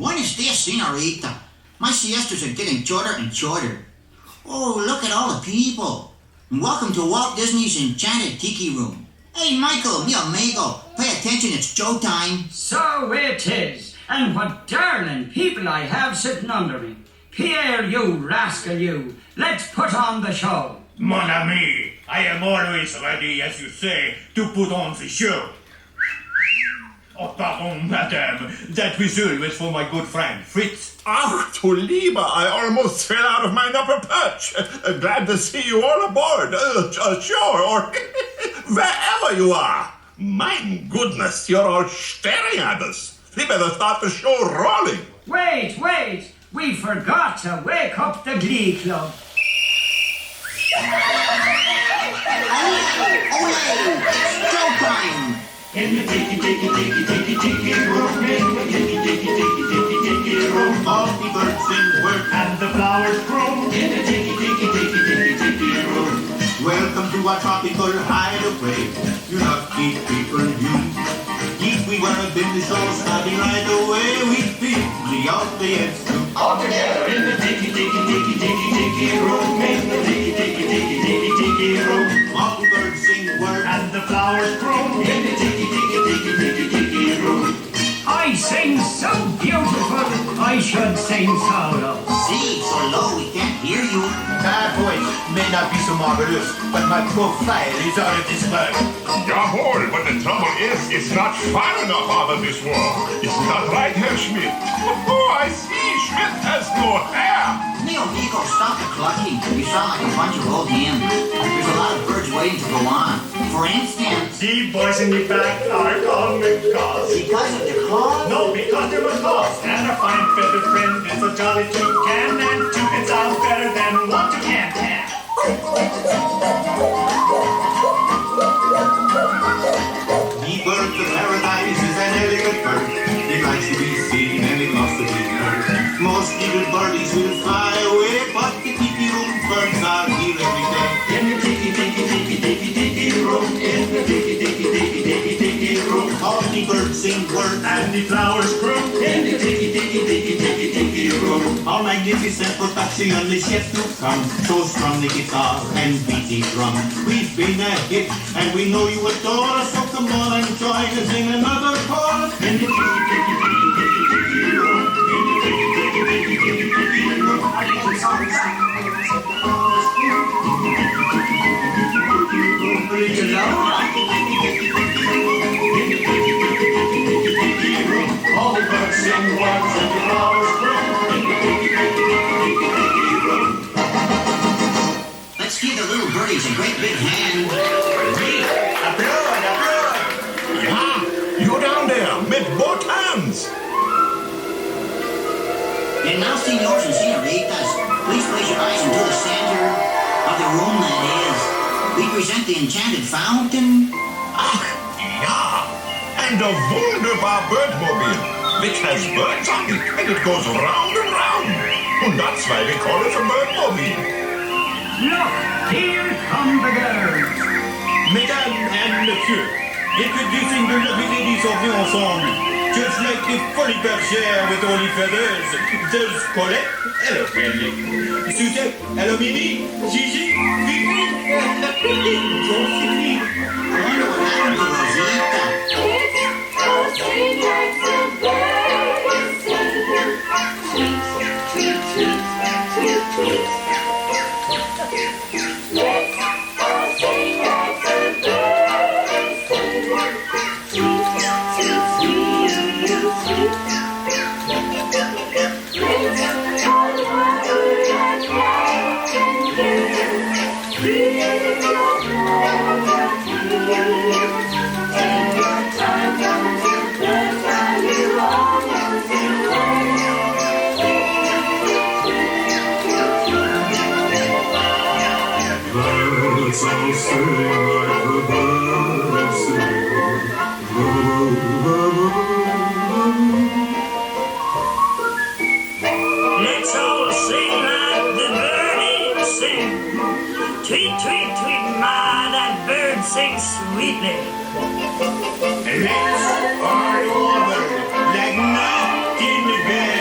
Buenos dias, senorita. My siestas are getting shorter and shorter. Oh, look at all the people. And welcome to Walt Disney's Enchanted Tiki room. Hey, Michael, mi amigo, pay attention, it's showtime. So it is. And what darling people I have sitting under me. Pierre, you rascal, you. Let's put on the show. Mon ami, I am always ready, as you say, to put on the show. Oh, pardon, madame. That whistle was for my good friend, Fritz. Ach, du Lieber, I almost fell out of my upper perch. Glad to see you all aboard. Sure, or wherever you are. My goodness, you're all staring at us. We better start the show rolling. Wait. We forgot to wake up the Glee Club. Ole, it's showtime. In the tiki room, in the tiki room, All the birds sing word. and the flowers grow. In the tiki room. Welcome to our tropical hideaway. You lucky people, you. If we were in the show starting right away, we'd be the audience too. All together in the tiki room, in the tiki room, All the birds sing word. and the flowers grow. In the tiki room. I sing so beautiful, I should sing so low. See, so low we can't hear you. My voice may not be so marvelous, but my profile is out of this world. Jawohl, but the trouble is, it's not far enough out of this world. Isn't that right, Herr Schmidt? Oh, I see, Schmidt has no hair. Neo Nico, stop the clucking. You sound like a bunch of old men. There's a lot of birds waiting to go on. For instance, The boys in the back are called macaws. because of the claws. No, because they're macaws. And a fine feathered friend is a jolly toucan. And two can sound better than one toucan can. The bird of paradise is an elegant bird. It likes to be seen and it loves to be heard. Most little birdies will fly away, but the tiki room birds are here every day. In the tiki room, in the tiki room, All the birds sing word. and the flowers grow. In the tiki room. Our magnificent production is yet to come. So strong the guitar and beat the drum. We've been a hit and we know you adore us. So come on and join us in another chorus. In the tiki room, in the tiki room. All the birds sing words and the flowers grow. In the tiki room. Let's give the little birdies a great big hand. Applaud, applaud. Yeah, you down there, with both hands. And now, senors and senoritas, please place your eyes into the center of the room that is. We present the Enchanted Fountain. Ach, ja. And a wunderbar Birdmobile, which has birds on it, and it goes round and round. And that's why we call it a Birdmobile. Look, here come the girls. Mesdames and messieurs, introducing the lovely ladies of the ensemble. Just like the funny bergère with all the feathers. There's Colette, hello Kelly. Suzette, hello Mimi. Gigi, Fifi. Josephine. I wonder what happened to Rosita. Let's all sing like the birds sing. Let's all sing like the birdies sing. Tweet, tweet, tweet, ma, that bird sings sweetly. Let's all over like night in the bed.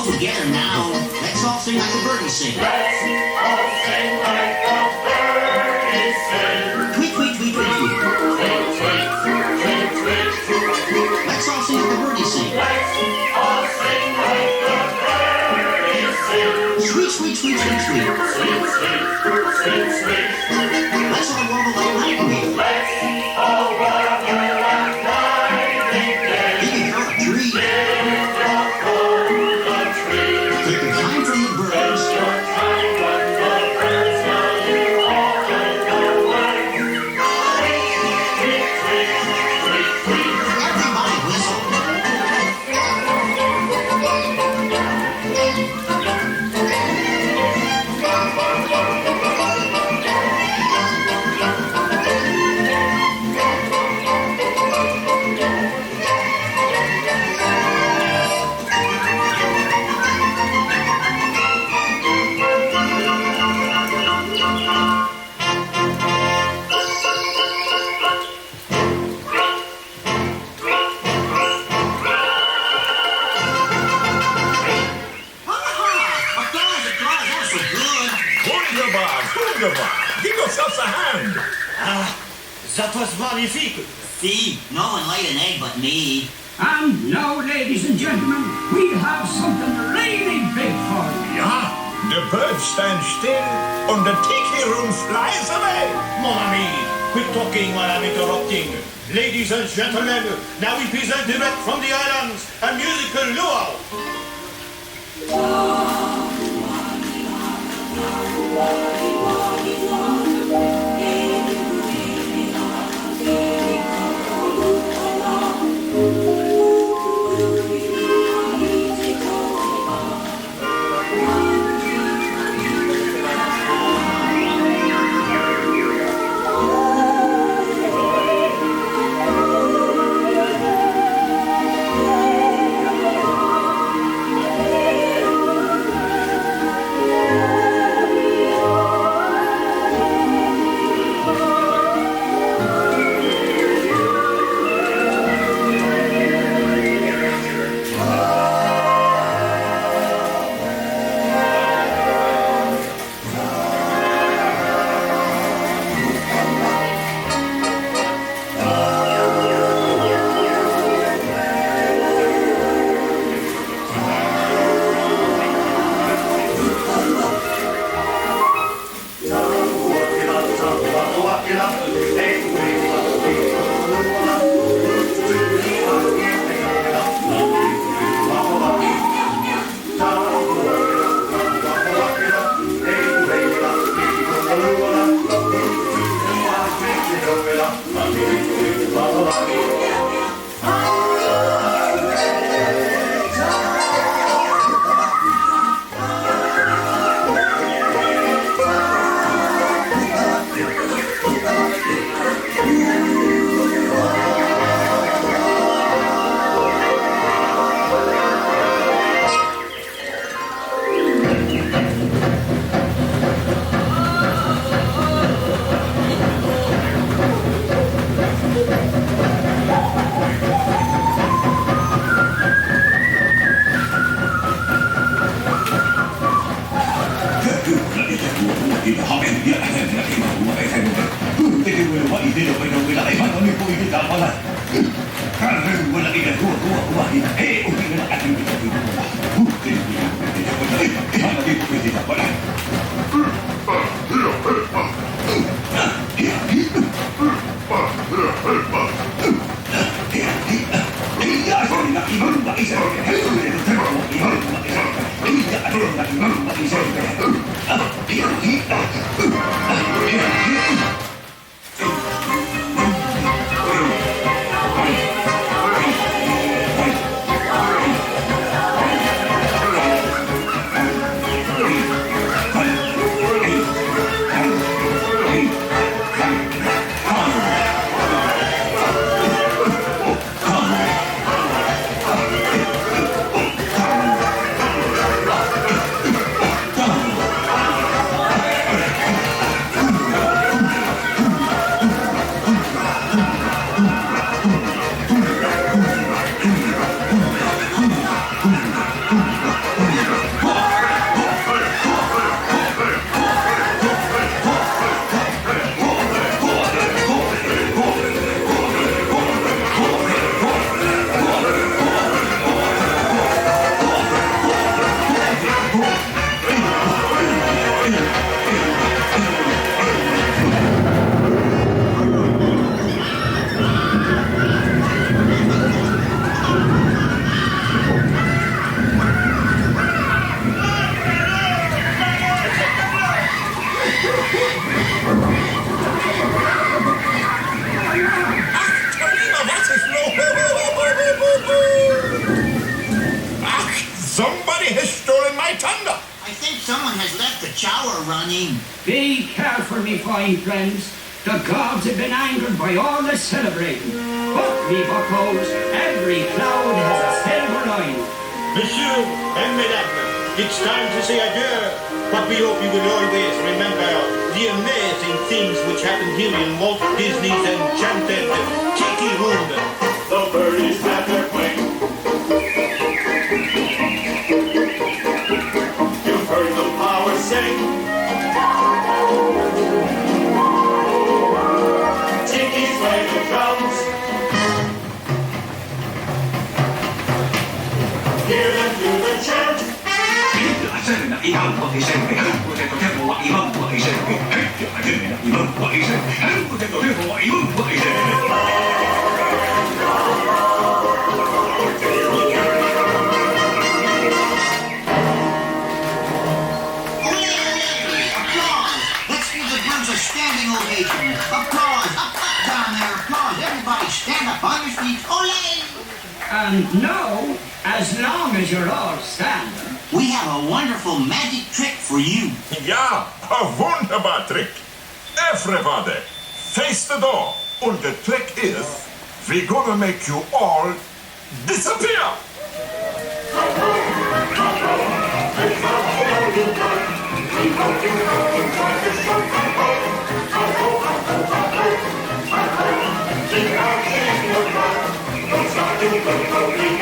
all together now. Let's all sing like the birdies sing. Let's all sing like the birdies sing. Tweet, tweet, tweet, tweet, tweet. Tweet, tweet, tweet, tweet. Let's all sing like the birdies sing. Let's all sing like the birdies sing. Sweet, sweet, sweet, sweet, sweet. Sweet, sweet, sweet, sweet. Let's all warble like nightingale. Let's all warble like nightingale. He can throw a tree. Take the time from the birds. Everybody whistle. Applause, applause. That was so good. Wunderbar, wunderbar. Give yourselves a hand. That was magnifique. See, no one laid an egg but me. And now, ladies and gentlemen, we have something really big for you. Yeah, the birds stand still and the tiki room flies away. Mon ami, quit talking while I'm interrupting. Ladies and gentlemen, now we present direct from the islands a musical luau. Somebody has stolen my thunder. I think someone has left the shower running. Be careful, me fine friends. The gods have been angered by all the celebrating. But, me buckos, every cloud has a silver line. Monsieur and Mesdames, it's time to say adieu. But we hope you will always remember the amazing things which happened here in Walt Disney's Enchanted Tiki Room. The birdies have their wing. You've heard the flowers sing. Tiki's play the drums. Hear them do the chant. Standing ovation. Applause. Up down there. Applause. Everybody stand up on your feet. Ole! And now, as long as you're all standing, We have a wonderful magic trick for you. Ja, a wunderbar Trick. Everybody, face the door. And the trick is, we're gonna make you all disappear. Keep our hands in your blood. Don't stop doing what you